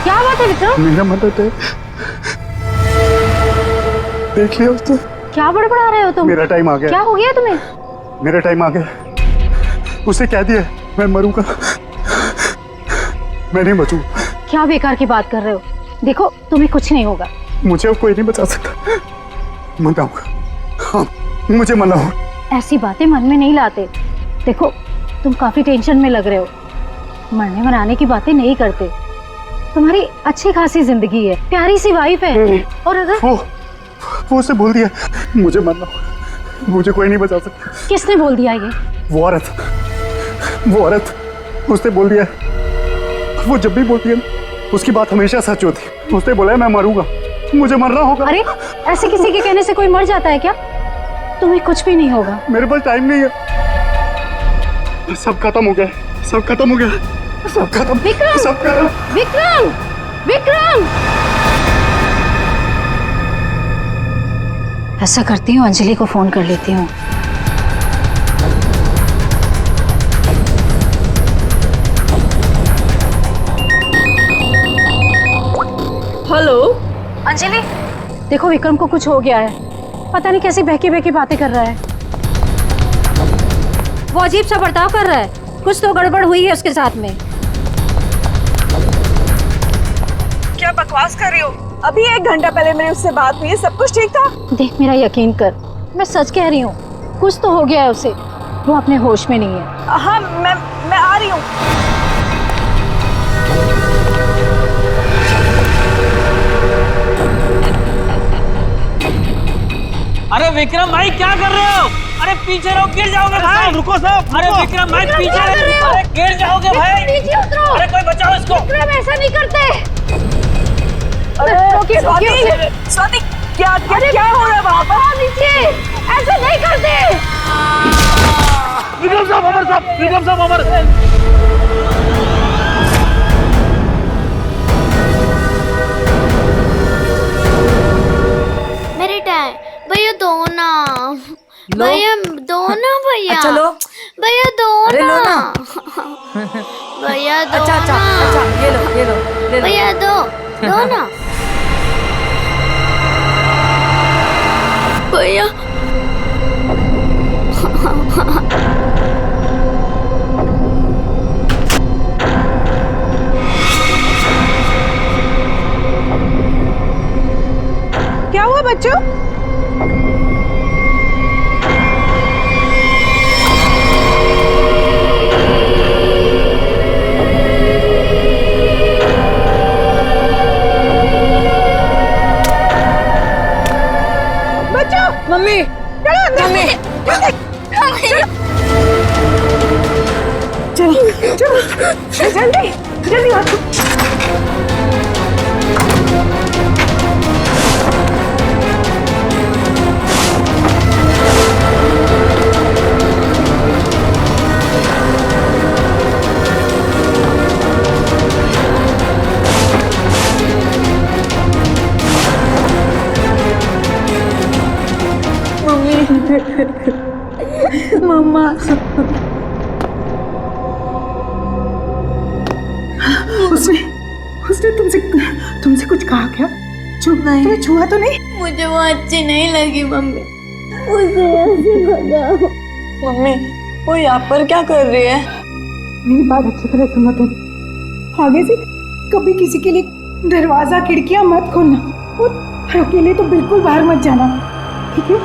क्या बात है विक्रम? मेरा मदद है, देख लिया उसने। क्या बड़बड़ा रहे हो तुम? मेरा टाइम आ गया। क्या हो गया तुम्हें? मेरा टाइम आ गया। उसे कह दिया मैं मरूंगा, मैं नहीं बचूंगा। क्या बेकार की बात कर रहे हो? देखो तुम्हें कुछ नहीं होगा। मुझे अब कोई नहीं बचा सकता। मनाऊंगा, हाँ मुझे मनाओ। ऐसी बातें मन में नहीं लाते। देखो तुम काफी टेंशन में लग रहे हो। मरने मनाने की बातें नहीं करते। तुम्हारी अच्छी खासी जिंदगी है, प्यारी सी वाइफ है। और अगर वो उसे बोल दिया मुझे मरना, मुझे कोई नहीं बचा सकता। किसने बोल दिया ये? वो औरत उसने बोल दिया। वो जब भी बोलती है उसकी बात हमेशा सच होती। उसने बोला है मैं मरूंगा, मुझे मरना होगा। अरे ऐसे किसी के कहने से कोई मर जाता है क्या? तुम्हें कुछ भी नहीं होगा। मेरे पास टाइम नहीं है। सब खत्म हो गया, सब खत्म हो गया, सब खत्म। विक्रम! सब खत्म। विक्रम! विक्रम! ऐसा करती हूँ, अंजलि को फोन कर लेती हूँ। हेलो अंजलि, देखो विक्रम को कुछ हो गया है। पता नहीं कैसी बहकी बहकी बातें कर रहा है। वो अजीब सा बर्ताव कर रहा है। कुछ तो गड़बड़ हुई है उसके साथ में। क्या बकवास कर रही हो? अभी 1 घंटा पहले मेरी उससे बात हुई है, सब कुछ ठीक था। देख मेरा यकीन कर, मैं सच कह रही हूँ। कुछ तो हो गया है उसे, वो अपने होश में नहीं है। हाँ मैं आ रही हूँ। अरे विक्रम भाई क्या कर रहे हो? अरे पीछे रहो, गिर जाओगे भाई। रुको साहब। अरे विक्रम भाई पीछे रहो, अरे गिर जाओगे भाई। नीचे उतरो। अरे कोई बचाओ इसको। विक्रम ऐसा नहीं करते। अरे स्वाति क्या हो रहा है वहाँ पर? नीचे ऐसा नहीं करते। विक्रम साहब अमर, विक्रम साहब अमर। मेरे टाइम भैया दो ना, भैया दो ना, भैया अच्छा लो, भैया दो अरे लो ना, ना। भैया दो अच्छा अच्छा ना, अच्छा ये लो ये लो ले लो। भैया दो ना, भैया क्या हुआ बच्चों? मम्मी मम्मी जल्दी जल्दी आ। मम्मा उसने तुमसे कुछ कहा क्या? तुम्हें छुआ तो नहीं? मुझे वो अच्छी नहीं लगी मम्मी, उसे ऐसे भगाओ। मम्मी वो यहाँ पर क्या कर रही है? मेरी बात अच्छी तरह सुनो तुम। आगे से कभी किसी के लिए दरवाजा खिड़कियां मत खोलना और अकेले तो बिल्कुल बाहर मत जाना, ठीक है?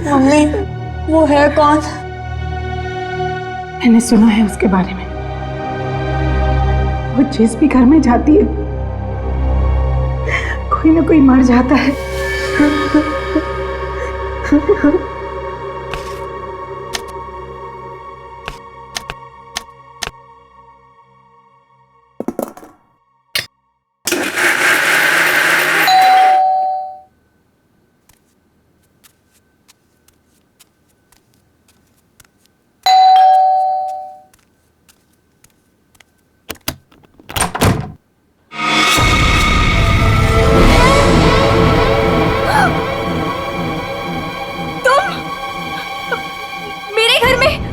मम्मी वो है कौन? मैंने सुना है उसके बारे में। वो जिस भी घर में जाती है कोई ना कोई मर जाता है। मेरे घर में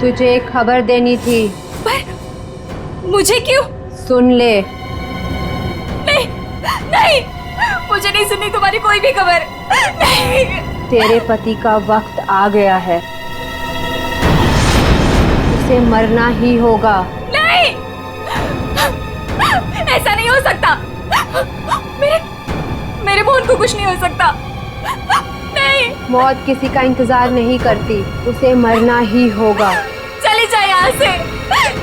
तुझे खबर देनी थी। पर मुझे क्यों? सुन ले। नहीं नहीं, मुझे नहीं सुननी तुम्हारी कोई भी खबर। नहीं, तेरे पति का वक्त आ गया है, उसे मरना ही होगा। नहीं, ऐसा नहीं हो सकता। मेरे बहन को कुछ नहीं हो सकता। नहीं, मौत किसी का इंतजार नहीं करती, उसे मरना ही होगा। चली जा यहाँ से,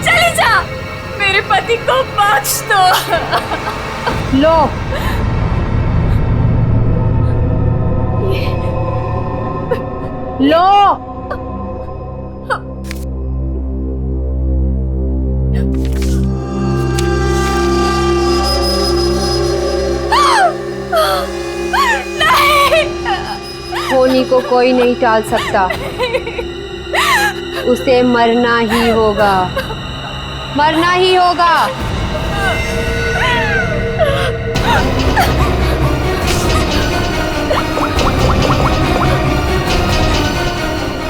चली जा। मेरे पति को बख्श दो। लो, लो। होनी को कोई नहीं टाल सकता, उसे मरना ही होगा, मरना ही होगा।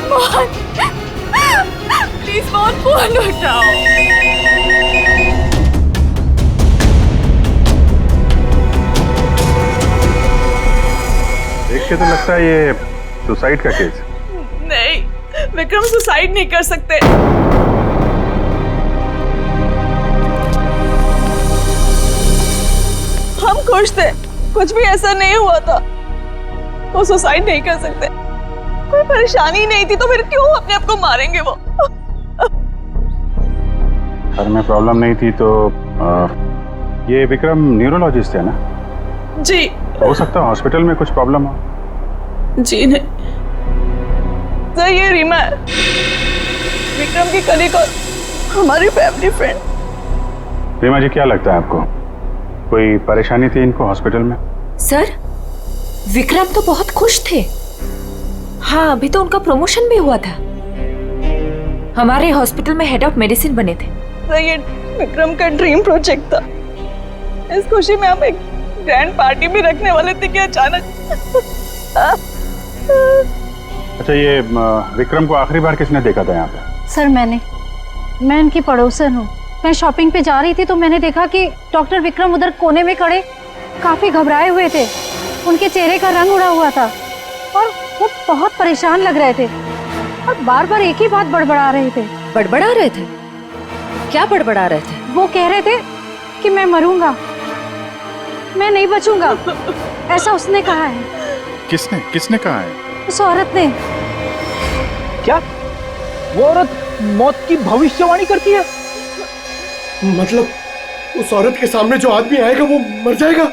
मोहन, प्लीज मोहन, फोन उठाओ। देख के तो लगता है ये सुसाइड का केस। नहीं, विक्रम सुसाइड नहीं कर सकते। हम खुश थे, कुछ भी ऐसा नहीं हुआ था। वो सुसाइड नहीं कर सकते, कोई परेशानी नहीं थी, तो फिर क्यों अपने आप को मारेंगे वो? घर में प्रॉब्लम नहीं थी तो ये विक्रम न्यूरोलॉजिस्ट है ना? जी हो सकता है हॉस्पिटल में कुछ प्रॉब्लम हो। जी नहीं सर, ये रीमा है, विक्रम की कलीग और हमारी फैमिली फ्रेंड। रीमा जी, क्या लगता है आपको कोई परेशानी थी इनको हॉस्पिटल में? सर, विक्रम तो बहुत खुश थे। हाँ, अभी तो उनका प्रमोशन भी हुआ था, हमारे हॉस्पिटल में हेड ऑफ मेडिसिन बने थे। सर, ये विक्रम का ड्रीम प्रोजेक्ट था। इस खुशी में हम एक ग्रैंड पार्टी भी रखने वाले थे कि अचानक। अच्छा, ये विक्रम को आखिरी बार किसने देखा था यहाँ पे? सर मैं इनकी पड़ोसन हूँ। मैं शॉपिंग पे जा रही थी तो मैंने देखा कि डॉक्टर विक्रम उधर कोने में खड़े काफी घबराए हुए थे। उनके चेहरे का रंग उड़ा हुआ था और वो बहुत परेशान लग रहे थे और बार बार एक ही बात बड़बड़ा रहे थे। बड़बड़ा रहे थे? क्या बड़बड़ा रहे थे? वो कह रहे थे कि मैं मरूंगा, मैं नहीं बचूंगा, ऐसा उसने कहा है। किसने कहा है? उस औरत ने। क्या वो औरत मौत की भविष्यवाणी करती है? मतलब उस औरत के सामने जो आदमी आएगा वो मर जाएगा?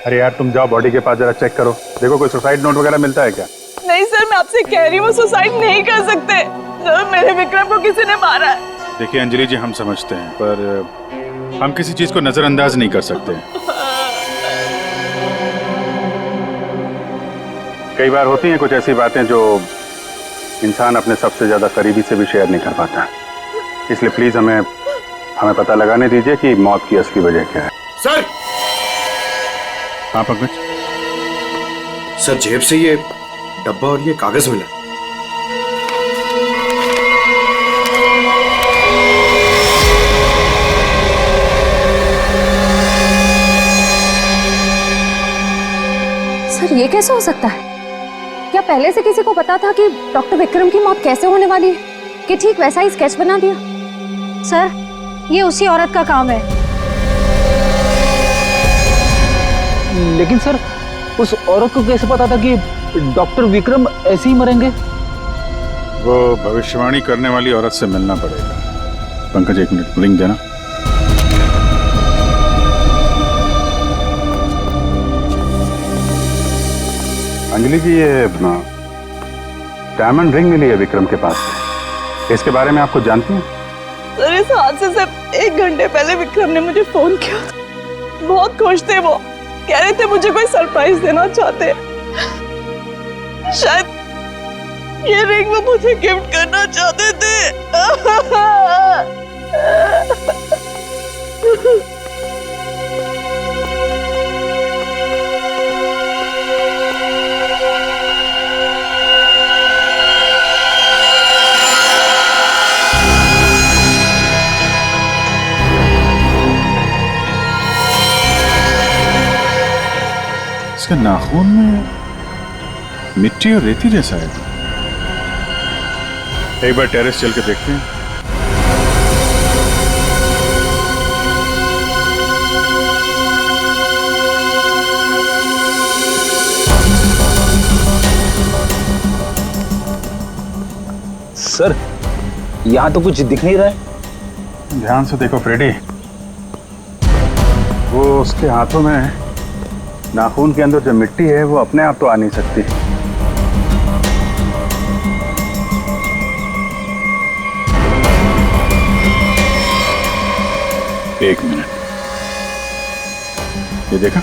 अरे यार, तुम जाओ बॉडी के पास जरा चेक करो, देखो कोई सुसाइड नोट वगैरह मिलता है क्या? नहीं सर, मैं आपसे कह रही हूँ, वो सुसाइड नहीं कर सकते सर। मेरे विक्रम को किसी ने मारा है। देखिए अंजलि जी, हम समझते हैं पर हम किसी चीज को नजरअंदाज नहीं कर सकते। कई बार होती हैं कुछ ऐसी बातें जो इंसान अपने सबसे ज्यादा करीबी से भी शेयर नहीं कर पाता, इसलिए प्लीज हमें पता लगाने दीजिए कि मौत की असली वजह क्या है। सर! हाँ पंकज? सर, जेब से ये डब्बा और ये कागज मिला। सर, ये कैसे हो सकता है? क्या पहले से किसी को पता था कि डॉक्टर विक्रम की मौत कैसे होने वाली है कि ठीक वैसा ही स्केच बना दिया? सर, ये उसी औरत का काम है। लेकिन सर, उस औरत को कैसे पता था कि डॉक्टर विक्रम ऐसे ही मरेंगे? वो भविष्यवाणी करने वाली औरत से मिलना पड़ेगा। पंकज एक मिनट, रिंग देना। अंजलि जी, ये डायमंड रिंग मिली है विक्रम के पास से, इसके बारे में आप कुछ जानती हैं? सर इस हादसे से 1 घंटे पहले विक्रम ने मुझे फोन किया था। बहुत खुश थे वो, कह रहे थे मुझे कोई सरप्राइज देना चाहते। शायद ये रिंग वो मुझे गिफ्ट करना चाहते थे। इसका नाखून में मिट्टी और रेती जैसा है। एक बार टेरेस चल के देखते हैं। सर यहाँ तो कुछ दिख नहीं रहा है। ध्यान से देखो फ्रेडी, वो उसके हाथों में नाखून के अंदर जो मिट्टी है वो अपने आप तो आ नहीं सकती। एक मिनट, ये देखा,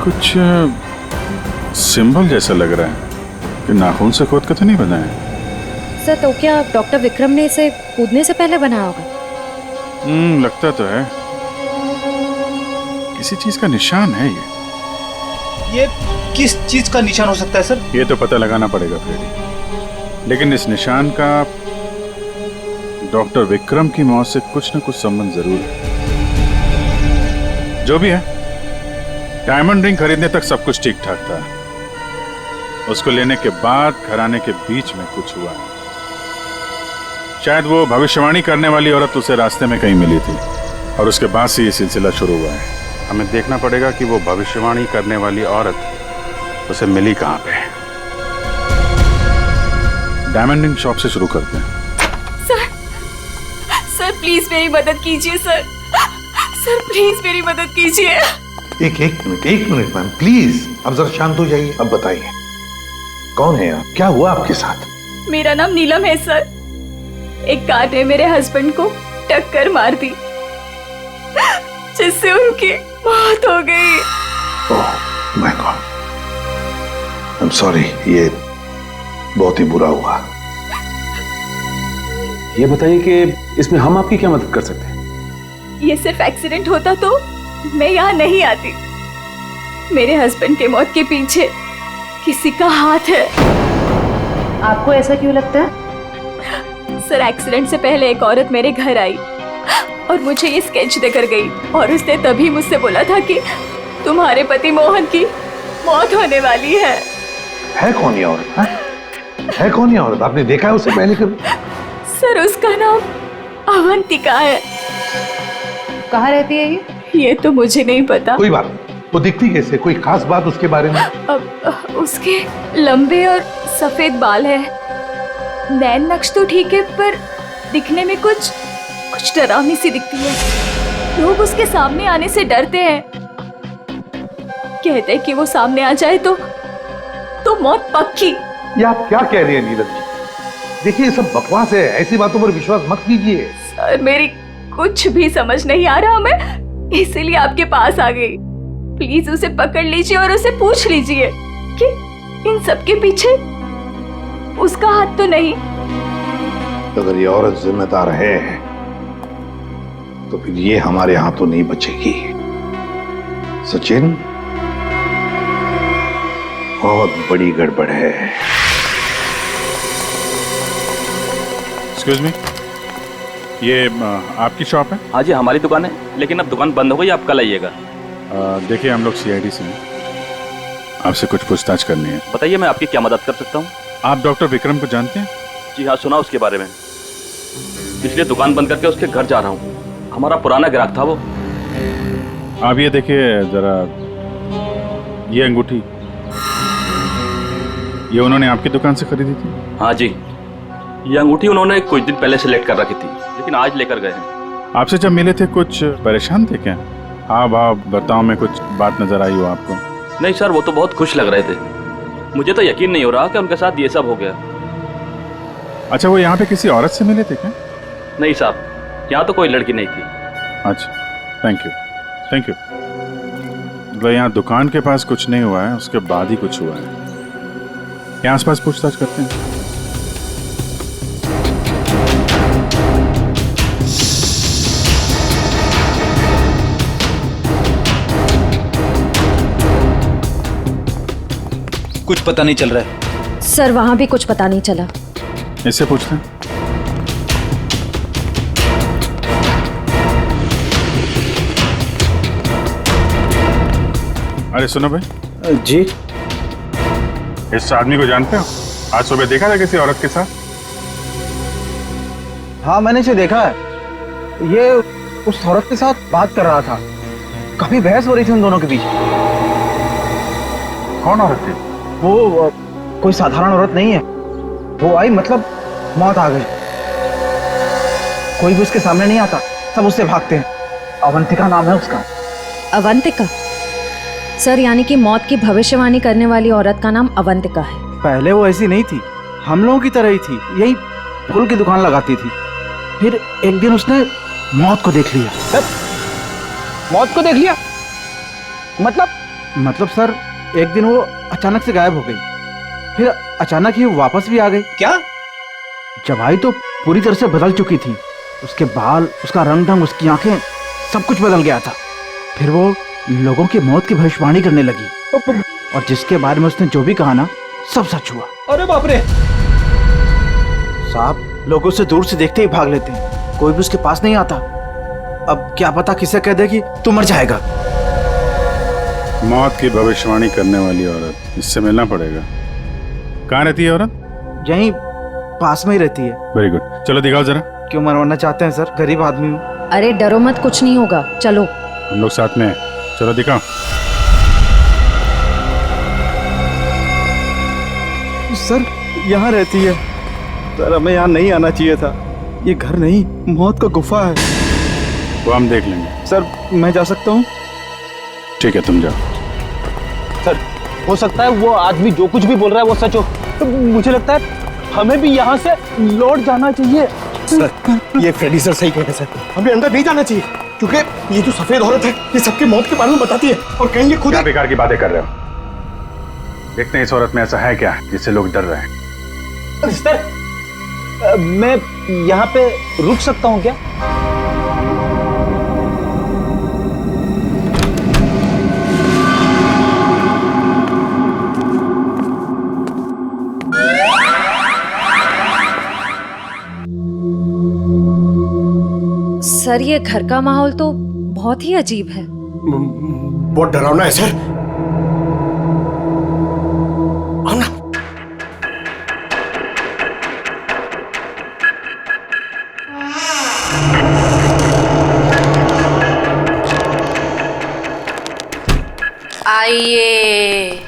कुछ सिंबल जैसा लग रहा है कि नाखून से खोद कर तो नहीं बना है। सर तो क्या डॉक्टर विक्रम ने इसे कूदने से पहले बनाया होगा? लगता तो है, किसी चीज का निशान है ये किस चीज का निशान हो सकता है सर? ये तो पता लगाना पड़ेगा फ्रेडी, लेकिन इस निशान का डॉक्टर विक्रम की मौत से कुछ न कुछ संबंध जरूर है। जो भी है, डायमंड रिंग खरीदने तक सब कुछ ठीक ठाक था। उसको लेने के बाद घराने के बीच में कुछ हुआ। शायद वो भविष्यवाणी करने वाली औरत उसे रास्ते में कहीं मिली थी और उसके बाद से ये सिलसिला शुरू हुआ है। हमें देखना पड़ेगा कि वो भविष्यवाणी करने वाली औरत उसे मिली कहाँ पे। डायमंड रिंग शॉप से शुरू करते हैं। सर प्लीज मेरी मदद कीजिए सर। सर प्लीज मेरी मदद कीजिए। एक मिनट मैम, प्लीज अब जरा शांत हो जाइए। अब बताइए कौन है आप, क्या हुआ आपके साथ? मेरा नाम नीलम है सर। एक कार ने मेरे हस्बैंड को टक्कर मार दी जिससे उनकी मौत हो गई। Oh my God, I am sorry, ये बहुत ही बुरा हुआ। ये बताइए कि इसमें हम आपकी क्या मदद कर सकते हैं? ये सिर्फ एक्सीडेंट होता तो मैं यहाँ नहीं आती। मेरे हस्बैंड के मौत के पीछे किसी का हाथ है। आपको ऐसा क्यों लगता है? सर एक्सीडेंट से पहले एक औरत मेरे घर आई और मुझे ये स्केच देकर गई और उसने तभी मुझसे बोला था कि तुम्हारे पति मोहन की मौत होने वाली है। है कौन ये औरत? है कौन ये औरत? आपने देखा है उसे पहले कभी? सर उसका नाम अवंतिका है। कहाँ रहती है ये? ये तो मुझे नहीं पता। कोई बात नहीं, वो दिखती कैसे? कोई खास बात उसके बारे में? अब उसके लंबे और सफेद बाल है, नैन नक्श तो ठीक है पर दिखने में कुछ डरावनी सी दिखती है। लोग उसके सामने आने से डरते हैं, कहते हैं कि वो सामने आ जाए तो मौत पक्की। ये आप क्या कह रही हैं नीलम जी? देखिए ये सब बकवास है, ऐसी बातों पर विश्वास मत कीजिए। सर मेरी कुछ भी समझ नहीं आ रहा, मैं इसीलिए आपके पास आ गई। प्लीज उसे पकड़ लीजिए और उसे पूछ लीजिए कि इन सब के पीछे उसका हाथ तो नहीं। अगर ये औरत जिम्मेदार है तो फिर ये हमारे हाथों नहीं बचेगी। सचिन, बहुत बड़ी गड़बड़ है। एक्सक्यूज मी, ये आपकी शॉप है? हाँ जी हमारी दुकान है, लेकिन अब दुकान बंद हो गई, आप कल आइएगा। देखिए हम लोग सीआईडी से हैं, आपसे कुछ पूछताछ करनी है। बताइए मैं आपकी क्या मदद कर सकता हूँ? आप डॉक्टर विक्रम को जानते हैं? जी हाँ, सुना उसके बारे में, इसलिए दुकान बंद करके उसके घर जा रहा हूँ। हमारा पुराना ग्राहक था वो। आप ये देखिए जरा, ये अंगूठी ये उन्होंने आपकी दुकान से खरीदी थी? हाँ जी। ये अंगूठी उन्होंने कुछ दिन पहले सेलेक्ट कर रखी थी, लेकिन आज लेकर गए हैं। आपसे जब मिले थे कुछ परेशान थे क्या? हाँ भाव बर्ताव में कुछ बात नजर आई हो आपको? नहीं सर, वो तो बहुत खुश लग रहे थे। मुझे तो यकीन नहीं हो रहा कि उनके साथ ये सब हो गया। अच्छा, वो यहाँ पे किसी औरत से मिले थे क्या? नहीं साहब, यहाँ तो कोई लड़की नहीं थी। अच्छा, थैंक यू थैंक यू। मतलब यहाँ दुकान के पास कुछ नहीं हुआ है, उसके बाद ही कुछ हुआ है। यहाँ आसपास पूछताछ करते हैं। कुछ पता नहीं चल रहा है सर, वहां भी कुछ पता नहीं चला। इससे पूछते हैं। अरे सुनो भाई जी। इस आदमी को जानते हो? आज सुबह देखा था किसी औरत के साथ? हाँ, मैंने इसे देखा है। ये उस औरत के साथ बात कर रहा था। काफी बहस हो रही थी उन दोनों के बीच। कौन औरत थी? वो कोई साधारण औरत नहीं है। वो आई मतलब मौत आ गई। कोई भी उसके सामने नहीं आता, सब उससे भागते हैं। अवंतिका नाम है उसका। अवंतिका? सर, यानी कि मौत की भविष्यवाणी करने वाली औरत का नाम अवंतिका है। पहले वो ऐसी नहीं थी, हम लोगों की तरह ही थी। यही फूल की दुकान लगाती थी। फिर एक दिन उसने मौत को देख लिया। मौत को देख लिया? मतलब सर, एक दिन वो अचानक से गायब हो गई। फिर अचानक ही वापस भी आ गई। क्या? जब आई तो पूरी तरह से बदल चुकी थी। उसके बाल, उसका रंग ढंग, उसकी आंखें, सब कुछ बदल गया था। फिर वो लोगों की मौत की भविष्यवाणी करने लगी। और जिसके बारे में उसने जो भी कहा ना, सब सच हुआ। अरे बाप रे! साहब, लोग उसे दूर से देखते ही भाग लेते हैं। कोई भी उसके पास नहीं आता। अब क्या पता किसे कह दे कि तू मर जाएगा। मौत की भविष्यवाणी करने वाली औरत, इससे मिलना पड़ेगा। कहाँ रहती है औरत? यहीं पास में ही रहती है। वेरी गुड, चलो दिखाओ जरा। क्यों मरवाना चाहते हैं सर? गरीब आदमी हूँ। अरे डरो मत, कुछ नहीं होगा, चलो। हम लोग साथ में हैं, चलो दिखाओ। सर, यहाँ रहती है। सर, हमें यहाँ नहीं आना चाहिए था। ये घर नहीं, मौत का गुफा है। वो हम देख लेंगे। सर, मैं जा सकता हूँ? ठीक है, तुम जाओ। सर, हो सकता है वो आदमी जो कुछ भी बोल रहा है वो सच हो। तो मुझे लगता है हमें भी यहाँ से लौट जाना चाहिए। सर, ये फ्रेडी सर सही कह रहे हैं सर। हमें अंदर नहीं जाना चाहिए, क्योंकि ये जो सफेद औरत है ये सबकी मौत के बारे में बताती है और कहेंगे खुद। क्या बेकार की बातें कर रहे हो? देखते हैं इस औरत में ऐसा है क्या जिससे लोग डर रहे हैं। सर, मैं यहाँ पे रुक सकता हूँ क्या? सर, ये घर का माहौल तो बहुत ही अजीब है। बहुत डरावना है सर। आओ ना। आइए।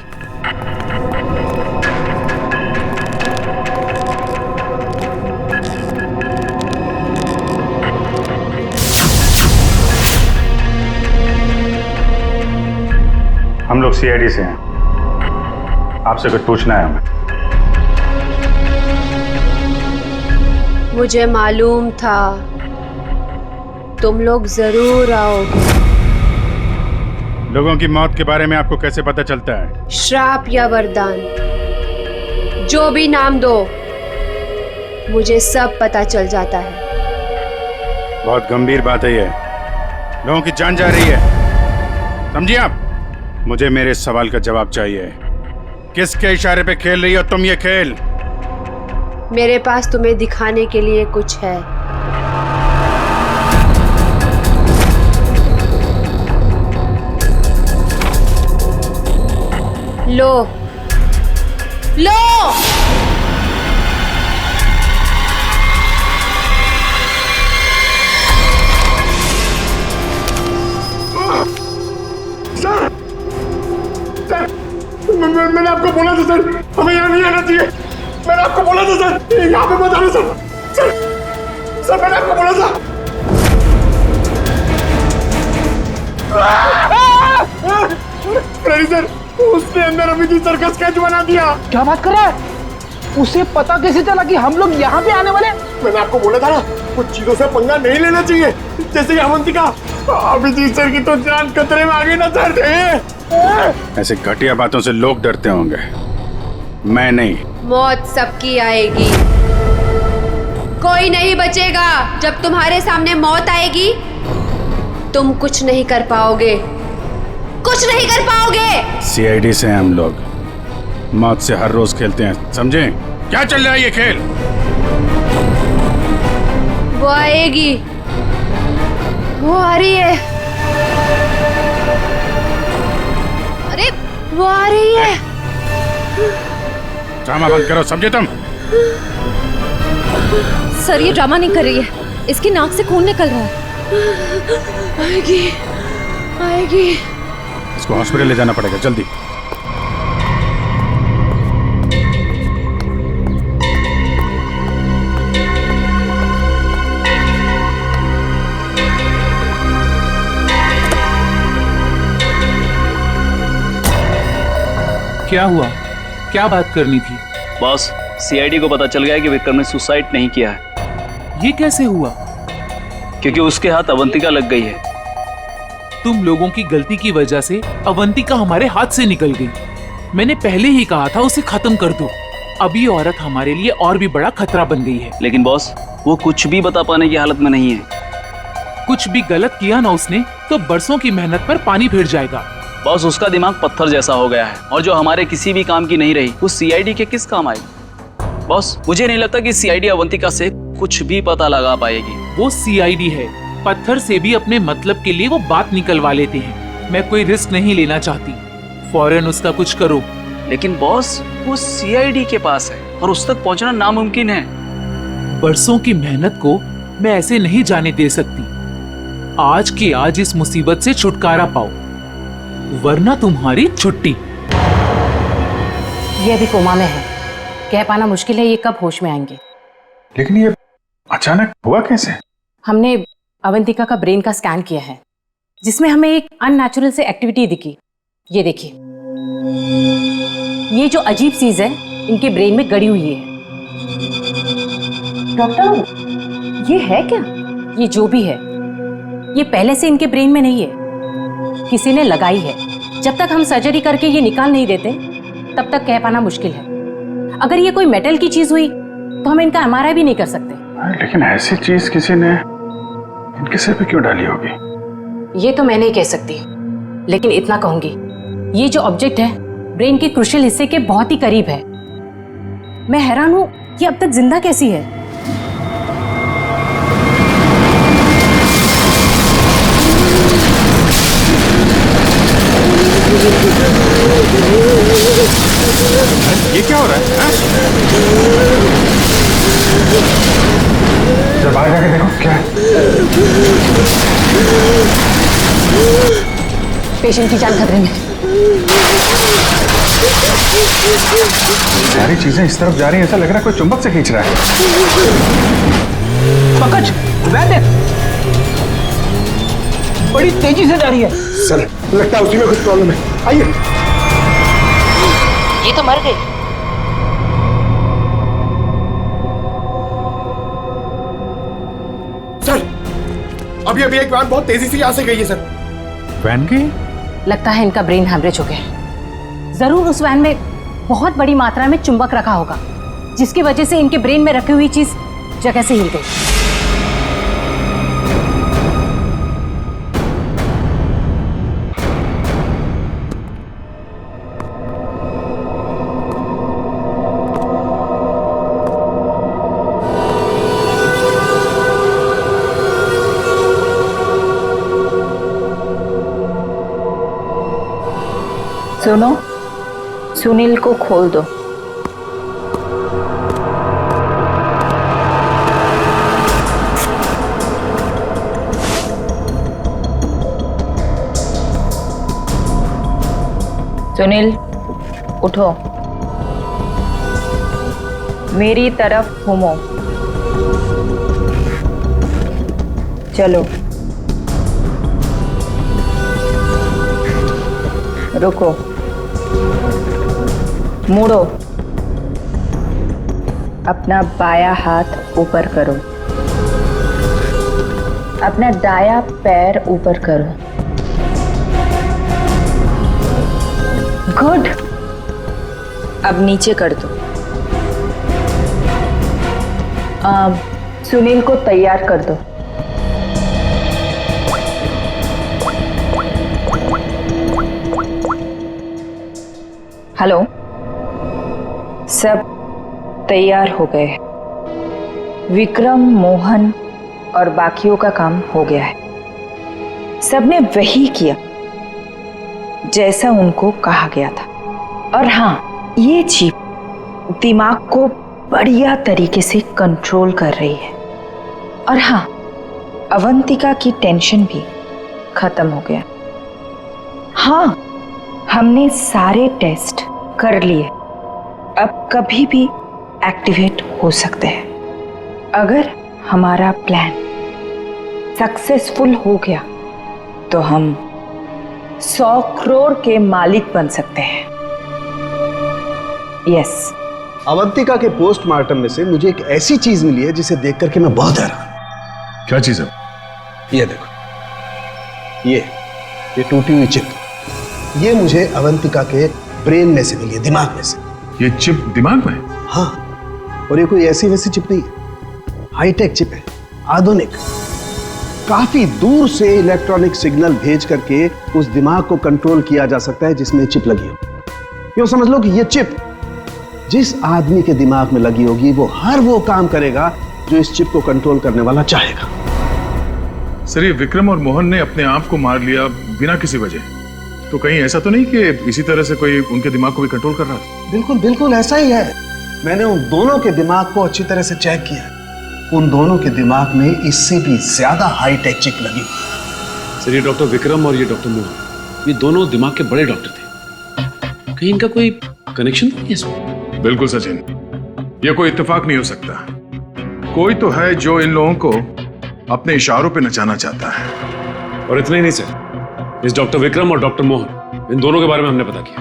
हम लोग सीआईडी से हैं, आपसे कुछ पूछना है हमें। मुझे मालूम था तुम लोग जरूर आओगे। लोगों की मौत के बारे में आपको कैसे पता चलता है? श्राप या वरदान, जो भी नाम दो, मुझे सब पता चल जाता है। बहुत गंभीर बात है ये। लोगों की जान जा रही है, समझिए आप? मुझे मेरे सवाल का जवाब चाहिए। किसके इशारे पे खेल रही हो तुम ये खेल? मेरे पास तुम्हें दिखाने के लिए कुछ है। लो लो। मैंने आपको बोला था सर, हमें यहाँ नहीं आना चाहिए। मैंने आपको आपको बोला था सर, यहाँ पे मत आना सर। सर मैंने आपको बोला था। सर उसने अंदर अभी भी सर्कस स्केच बना दिया। क्या बात कर रहा है? उसे पता कैसे चला कि हम लोग यहाँ पे आने वाले? मैंने आपको बोला था ना, कुछ चीजों से पंगा नहीं लेना चाहिए, जैसे कि अवंतिका। अभिजीत सर की तो जान खतरे में आ गई ना सर। ऐसे घटिया बातों से लोग डरते होंगे, मैं नहीं। मौत सबकी आएगी, कोई नहीं बचेगा। जब तुम्हारे सामने मौत आएगी तुम कुछ नहीं कर पाओगे, कुछ नहीं कर पाओगे। सीआईडी से हम लोग मौत से हर रोज खेलते हैं, समझे? क्या चल रहा है ये खेल? वो आएगी, वो आ रही है। अरे वो आ रही है। ड्रामा बंद करो, समझे तुम? सर ये ड्रामा नहीं कर रही है, इसकी नाक से खून निकल रहा है। आएगी, आएगी। इसको हॉस्पिटल ले जाना पड़ेगा, जल्दी। क्या हुआ? क्या बात करनी थी? बॉस, सीआईडी को पता चल गया कि विक्रम ने सुसाइड नहीं किया है। ये कैसे हुआ? क्योंकि उसके हाथ अवंतिका लग गई है। तुम लोगों की गलती की वजह से अवंतिका हमारे हाथ से निकल गई। मैंने पहले ही कहा था उसे खत्म कर दो। अब ये औरत हमारे लिए और भी बड़ा खतरा बन गई है। लेकिन बॉस, वो कुछ भी बता पाने की हालत में नहीं है। कुछ भी गलत किया ना उसने तो बरसों की मेहनत पर पानी फिर जाएगा। बॉस, उसका दिमाग पत्थर जैसा हो गया है, और जो हमारे किसी भी काम की नहीं रही वो सीआईडी के किस काम आएगी? बॉस, मुझे नहीं लगता कि सीआईडी अवंतिका से कुछ भी पता लगा पाएगी। वो सीआईडी है, पत्थर से भी अपने मतलब के लिए वो बात निकलवा लेते हैं। मैं कोई रिस्क नहीं लेना चाहती, फौरन उसका कुछ करो। लेकिन बॉस, वो सीआईडी के पास है और उस तक पहुंचना नामुमकिन है। बरसों की मेहनत को मैं ऐसे नहीं जाने दे सकती। आज के आज इस मुसीबत से छुटकारा पाओ, वरना तुम्हारी छुट्टी। ये अभी कोमा में है, कह पाना मुश्किल है ये कब होश में आएंगे। लेकिन ये अचानक हुआ कैसे? हमने अवंतिका का ब्रेन का स्कैन किया है, जिसमें हमें एक अननेचुरल से एक्टिविटी दिखी। ये देखिए, ये जो अजीब चीज है इनके ब्रेन में गड़ी हुई है। डॉक्टर, ये है क्या? ये जो भी है ये पहले से इनके ब्रेन में नहीं है, किसी ने लगाई है। जब तक हम सर्जरी करके ये निकाल नहीं देते तब तक कह पाना मुश्किल है। अगर ये कोई मेटल की चीज हुई तो हम इनका एमआरआई भी नहीं कर सकते। लेकिन ऐसी चीज किसी ने इनके सिर पे क्यों डाली होगी? ये तो मैं नहीं कह सकती, लेकिन इतना कहूंगी, ये जो ऑब्जेक्ट है ब्रेन के क्रूशियल हिस्से के बहुत ही करीब है। मैं हैरान हूं कि अब तक जिंदा कैसी है। ये क्या हो रहा है? जब बाहर जाके देखो क्या है। पेशेंट की जान खतरे में। सारी चीजें इस तरफ जा रही है, ऐसा लग रहा है कोई चुंबक से खींच रहा है। पंकज, वैद्य, बड़ी तेजी से जा रही है। सर लगता है उसी में कुछ प्रॉब्लम है, आइए। ये तो मर गई। सर अभी अभी एक वैन बहुत तेजी से यहाँ से गई है सर। वैन गई? लगता है इनका ब्रेन हैमरेज हो गया। जरूर उस वैन में बहुत बड़ी मात्रा में चुंबक रखा होगा, जिसकी वजह से इनके ब्रेन में रखी हुई चीज जगह से हिल गई। सुनो, सुनील को खोल दो। सुनील उठो, मेरी तरफ घूमो। चलो रुको, मुड़ो, अपना बायां हाथ ऊपर करो, अपना दायां पैर ऊपर करो। गुड, अब नीचे कर दो। सुनील को तैयार कर दो। हेलो, सब तैयार हो गए। विक्रम, मोहन और बाकियों का काम हो गया है। सबने वही किया जैसा उनको कहा गया था। और हाँ, ये चिप दिमाग को बढ़िया तरीके से कंट्रोल कर रही है। और हाँ, अवंतिका की टेंशन भी खत्म हो गया। हाँ, हमने सारे टेस्ट कर लिए, अब कभी भी एक्टिवेट हो सकते हैं। अगर हमारा प्लान सक्सेसफुल हो गया तो हम 100 करोड़ के मालिक बन सकते हैं। यस। अवंतिका के पोस्टमार्टम में से मुझे एक ऐसी चीज मिली है जिसे देख करके मैं बहुत हैरान। क्या चीज है? ये देखो, ये टूटी हुई चिप, ये मुझे अवंतिका के ब्रेन में से मिली है, दिमाग में से। ये चिप दिमाग में? हाँ, और ये कोई ऐसी वैसी चिप नहीं है, हाईटेक चिप है, आधुनिक। काफी दूर से इलेक्ट्रॉनिक सिग्नल भेज करके उस दिमाग को कंट्रोल किया जा सकता है जिसमें चिप लगी हो। यूं समझ लो कि ये चिप जिस आदमी के दिमाग में लगी होगी वो हर वो काम करेगा जो इस चिप को कंट्रोल करने वाला चाहेगा। सर, ये विक्रम और मोहन ने अपने आप को मार लिया बिना किसी वजह, तो कहीं ऐसा तो नहीं कि इसी तरह से कोई उनके दिमाग को भी कंट्रोल कर रहा था? बिल्कुल बिल्कुल ऐसा ही है। मैंने उन दोनों के दिमाग को अच्छी तरह से चेक किया। उन दोनों के दिमाग में इससे भी ज्यादा हाईटेक चिप लगी। सर, ये डॉक्टर विक्रम और ये डॉक्टर मोहन, ये दोनों दिमाग के बड़े डॉक्टर थे। कहीं इनका कोई कनेक्शन नहीं है इसमें? बिल्कुल सचिन, ये कोई इत्तेफाक नहीं हो सकता। कोई तो है जो इन लोगों को अपने इशारों पे नचाना चाहता है। और इतना ही नहीं सर, इस डॉक्टर विक्रम और डॉक्टर मोहन, इन दोनों के बारे में हमने पता किया।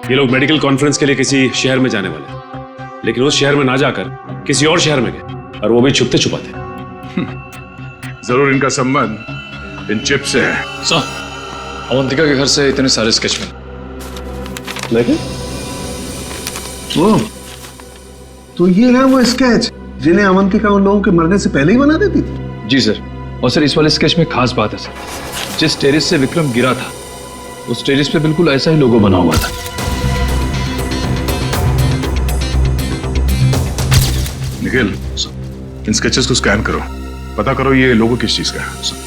ये लोग मेडिकल कॉन्फ्रेंस के लिए किसी शहर में जाने वाले थे, लेकिन उस शहर में ना जाकर किसी और शहर में गए, और वो भी छुपते छुपाते। जरूर इनका संबंध इन चिप से है। सर, अवंतिका के घर से इतने सारे स्केच मिले। वो तो ये है वो स्केच जिन्हें अवंतिका उन लोगों के मरने से पहले ही बना देती थी? जी सर। और सर, इस वाले स्केच में खास बात है सर, जिस टेरेस से विक्रम गिरा था उस टेरेस पे बिल्कुल ऐसा ही लोगो बना हुआ था। निखिल, इन स्केचेस को स्कैन करो, पता करो ये लोगो किस चीज का है।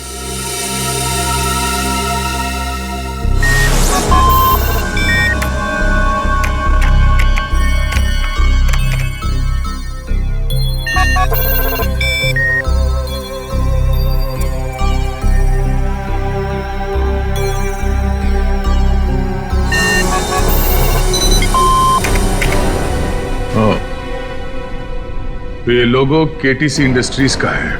तो ये लोगो केटीसी इंडस्ट्रीज का है।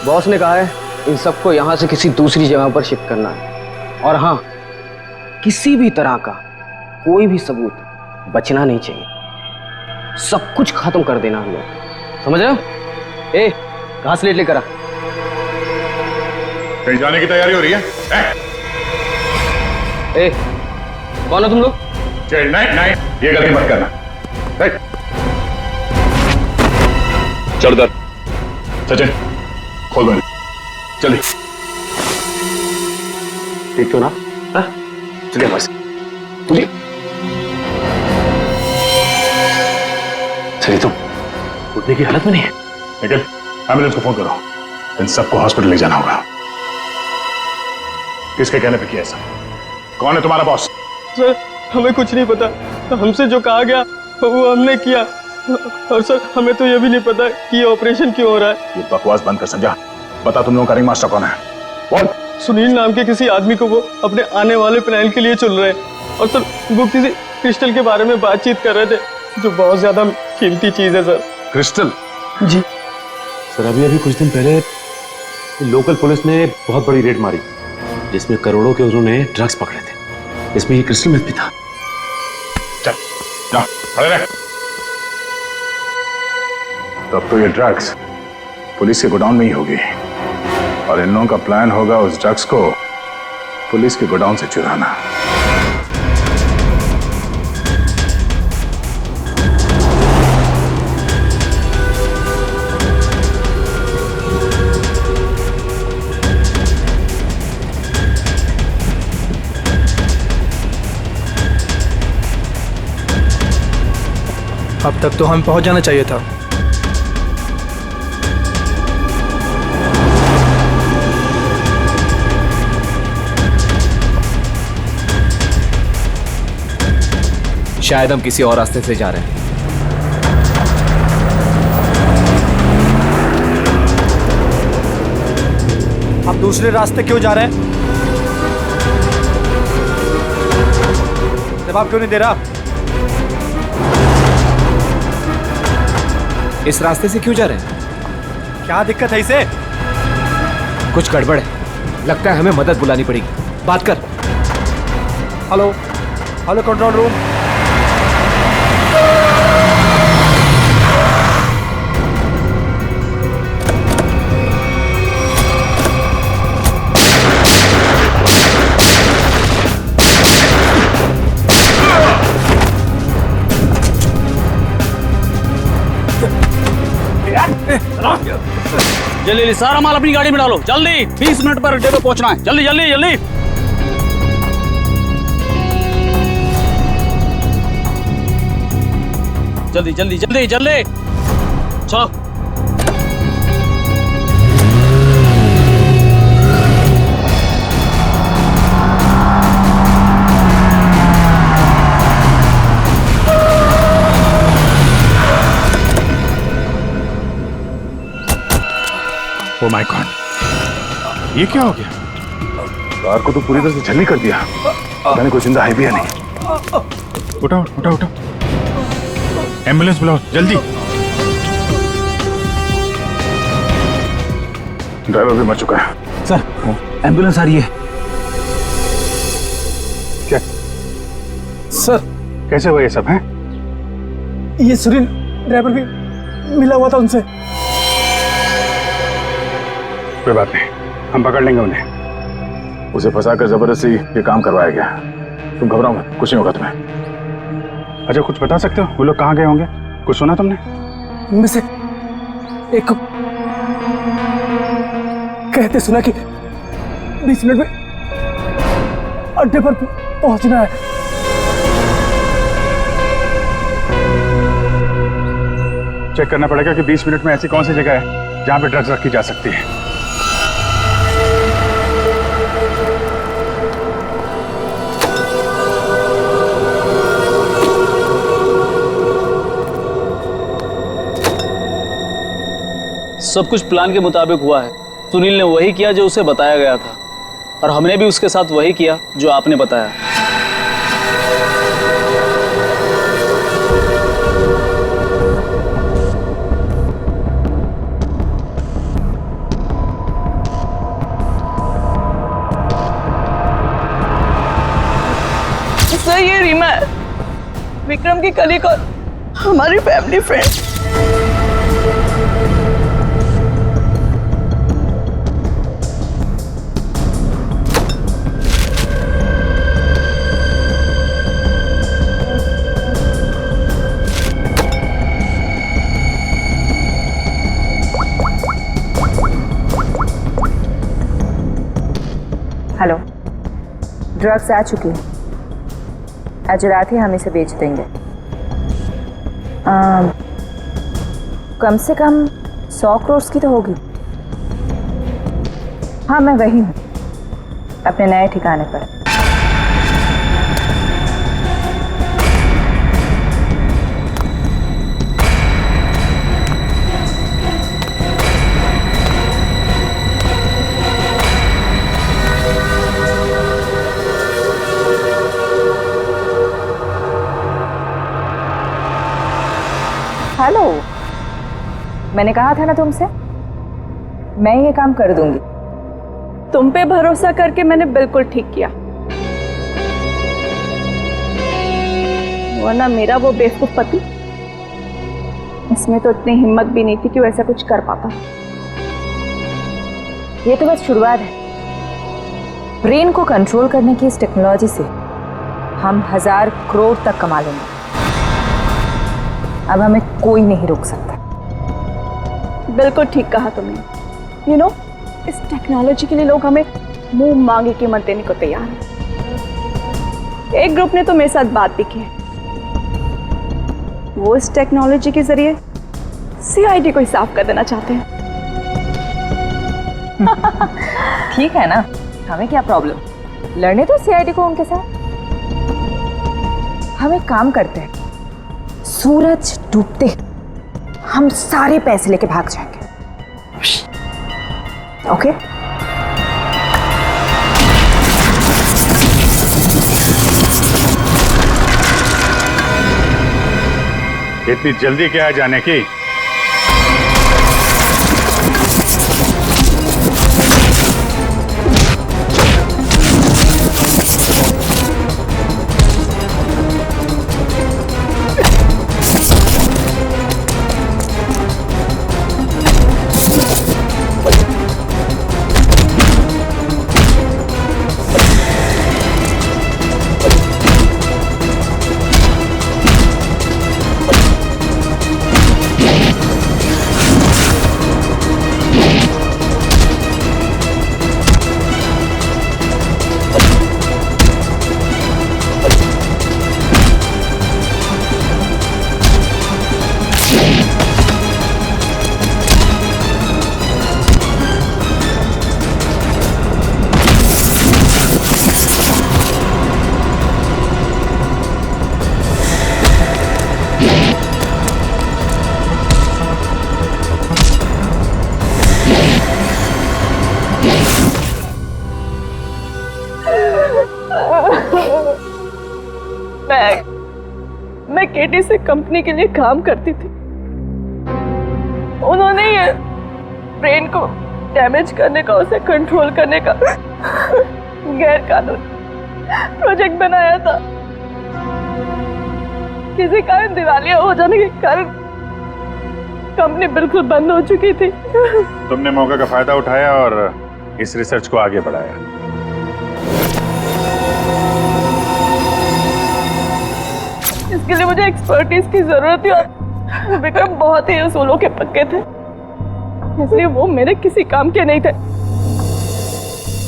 बॉस ने कहा है इन सबको यहां से किसी दूसरी जगह पर शिफ्ट करना है। और हाँ, किसी भी तरह का कोई भी सबूत बचना नहीं चाहिए। सब कुछ खत्म कर देना हम लोग, समझ रहे हो? ए, घास लेट लेकर आ। कहीं जाने की तैयारी हो रही है? ए, कौन हो तुम लोग? नहीं नहीं, ये गलती मत करना। चल दर सचिन, खोल दो जल्दी। ठीक तो ना? चलिए हमारे से। तुझे सही, तुम उठने की हालत में नहीं है। निकल, एम्बुलेंस को फोन करो, इन सबको हॉस्पिटल ले जाना होगा। किसके कहने पे किया ऐसा? कौन है तुम्हारा बॉस? सर, हमें कुछ नहीं पता। हमसे जो कहा गया वो हमने किया। और सर हमें तो ये भी नहीं पता कि ये ऑपरेशन क्यों हो रहा है। ये बकवास बंद कर संजय। बता तुम लोगों का रिंग मास्टर कौन है? कौन? सुनील नाम के किसी आदमी को वो अपने आने वाले प्लान के लिए चुन रहे हैं। और सर वो किसी क्रिस्टल के बारे में बातचीत कर रहे थे जो बहुत ज्यादा कीमती चीज है सर। क्रिस्टल? जी सर अभी कुछ दिन पहले लोकल पुलिस ने बहुत बड़ी रेड मारी जिसमें करोड़ों के उन्होंने ड्रग्स पकड़े थे। इसमें ये क्रिस्टल मिथ भी था। चल जा, खड़े रह। तब तो ये ड्रग्स पुलिस के गोडाउन में ही होगी और इन लोगों का प्लान होगा उस ड्रग्स को पुलिस के गोडाउन से चुराना। अब तक तो हमें पहुंच जाना चाहिए था। शायद हम किसी और रास्ते से जा रहे हैं। आप दूसरे रास्ते क्यों जा रहे हैं? जवाब क्यों नहीं दे रहा? इस रास्ते से क्यों जा रहे हैं? क्या दिक्कत है इसे? कुछ गड़बड़ है, लगता है हमें मदद बुलानी पड़ेगी। बात कर। Hello hello control room. जल्दी सारा माल अपनी गाड़ी में डालो, जल्दी 20 मिनट पर अड्डे पे पहुंचना है। जल्दी जल्दी जल्दी जल्दी जल्दी जल्दी जल्दी चलो। ओ माय गॉड, ये क्या हो गया? कार को तो पूरी तरह से छलनी कर दिया। पता नहीं कोई जिंदा है भी या नहीं। उठाओ उठाओ उठाओ, एम्बुलेंस बुलाओ जल्दी। ड्राइवर भी मर चुका है। सर एम्बुलेंस आ रही है। क्या सर कैसे हुआ ये सब है? ये सुनील ड्राइवर भी मिला हुआ था उनसे। कोई बात नहीं, हम पकड़ लेंगे उन्हें। उसे फंसाकर जबरदस्ती ये काम करवाया गया। तुम घबराओ मत, कुछ नहीं होगा तुम्हें। अच्छा कुछ बता सकते हो वो लोग कहाँ गए होंगे? कुछ सुना तुमने? उनमें से एक कहते सुना कि 20 मिनट में अड्डे पर पहुंचना है। चेक करना पड़ेगा कि 20 मिनट में ऐसी कौन सी जगह है जहां पे ड्रग्स रखी जा सकती है। सब कुछ प्लान के मुताबिक हुआ है। सुनील ने वही किया जो उसे बताया गया था और हमने भी उसके साथ वही किया जो आपने बताया। सर ये रीमा है, विक्रम की कलीग और हमारी फैमिली फ्रेंड। हेलो, ड्रग्स आ चुकी है। आज रात ही हम इसे बेच देंगे। कम से कम 100 करोड़ की तो होगी। हाँ मैं वही हूँ, अपने नए ठिकाने पर। हेलो, मैंने कहा था ना तुमसे, मैं ये काम कर दूंगी। तुम पे भरोसा करके मैंने बिल्कुल ठीक किया, वरना मेरा वो बेवकूफ पति, इसमें तो इतनी हिम्मत भी नहीं थी कि वो ऐसा कुछ कर पाता। ये तो बस शुरुआत है। ब्रेन को कंट्रोल करने की इस टेक्नोलॉजी से हम 1000 करोड़ तक कमा लेंगे। अब हमें कोई नहीं रोक सकता। बिल्कुल ठीक कहा तुमने। इस टेक्नोलॉजी के लिए लोग हमें मुंह मांगी कीमत देने को तैयार हैं। एक ग्रुप ने तो मेरे साथ बात भी की है, वो इस टेक्नोलॉजी के जरिए सीआईडी को ही साफ कर देना चाहते हैं। ठीक है ना, हमें क्या प्रॉब्लम, लड़ने दो सीआईडी को उनके साथ। हम एक काम करते हैं, सूरज डूबते हम सारे पैसे लेके भाग जाएंगे। ओके? इतनी जल्दी क्या है जाने की? मैं केटी से कंपनी के लिए काम करती थी। उन्होंने ये ब्रेन को डैमेज करने का, उसे कंट्रोल करने का गैर कानूनी प्रोजेक्ट बनाया था। किसी कारण दिवालिया हो जाने के कारण कंपनी बिल्कुल बंद हो चुकी थी। तुमने मौके का फायदा उठाया और इस रिसर्च को आगे बढ़ाया। इसके लिए मुझे एक्सपर्टीज की जरूरत थी और विक्रम बहुत ही उसूलों के पक्के थे, इसलिए वो मेरे किसी काम के नहीं थे।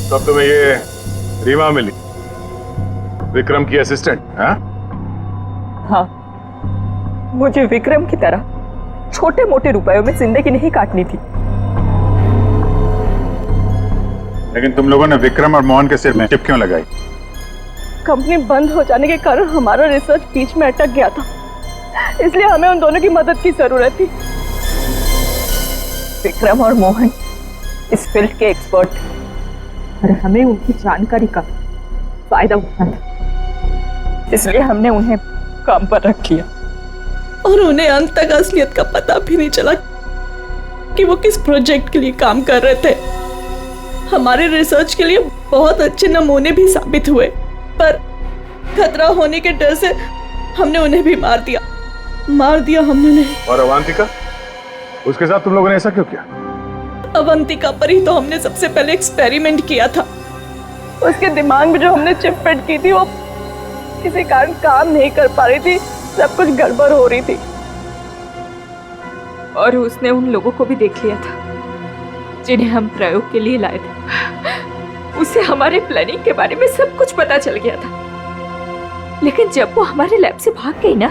तब तुम्हें ये रीमा मिली, विक्रम की असिस्टेंट? हाँ, मुझे विक्रम की तरह छोटे मोटे रुपयों में जिंदगी नहीं काटनी थी। लेकिन तुम लोगों ने विक्रम और मोहन के सिर में चिप क्यों लगाई? कंपनी बंद हो जाने के कारण हमारा रिसर्च बीच में अटक गया था, इसलिए हमें उन दोनों की मदद की जरूरत थी। विक्रम और मोहन इस फील्ड के एक्सपर्ट थे और हमें उनकी जानकारी का फायदा उठाना था, इसलिए हमने उन्हें काम पर रख लिया। और उन्हें अंत तक असलियत का पता भी नहीं चला कि वो किस प्रोजेक्ट के लिए काम कर रहे थे। हमारे रिसर्च के लिए बहुत अच्छे नमूने भी साबित हुए, पर खतरा होने के डर से हमने उन्हें भी मार दिया हमने नहीं। और अवंतिका, उसके साथ तुम लोगों ने ऐसा क्यों किया? अवंतिका पर ही तो हमने सबसे पहले एक्सपेरिमेंट किया था। उसके दिमाग में जो हमने चिप फिट की थी वो किसी कारण काम नहीं कर पा रही थी, सब कुछ गड़बड़ हो रही थी। और उसने उन लोगों को भी देख लिया था जिन्हें हम प्रयोग के लिए लाए थे। उसे हमारे प्लानिंग के बारे में सब कुछ पता चल गया था, लेकिन जब वो हमारे लैब से भाग गई ना,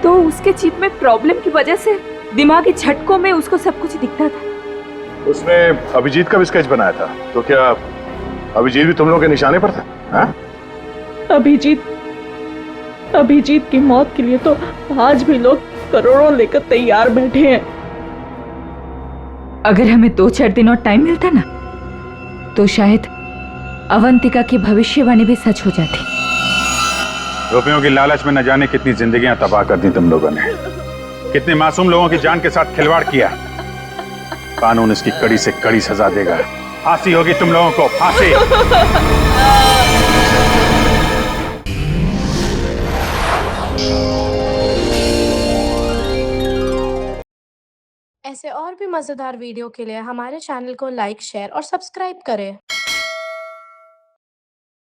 तो उसके चिप में प्रॉब्लम की वजह से दिमागी झटकों में उसको सब कुछ दिखता था। उसने अभिजीत का भी स्केच बनाया था, तो क्या अभिजीत भी तुम लोगों के निशाने पर था? हाँ? अभिजीत की मौत के लिए तो आज भी लोग करोड़ों लेकर तैयार बैठे हैं। अगर हमें 2-4 दिन और टाइम मिलता ना, तो शायद अवंतिका की भविष्यवाणी भी सच हो जाती। रुपयों की लालच में न जाने कितनी जिंदगियां तबाह कर दी तुम लोगों ने। कितने मासूम लोगों की जान के साथ खिलवाड़ किया। कानून इसकी कड़ी से कड़ी सजा देगा। फांसी होगी तुम लोगों को, फांसी। ऐसे और भी मज़ेदार वीडियो के लिए हमारे चैनल को लाइक, शेयर और सब्सक्राइब करें।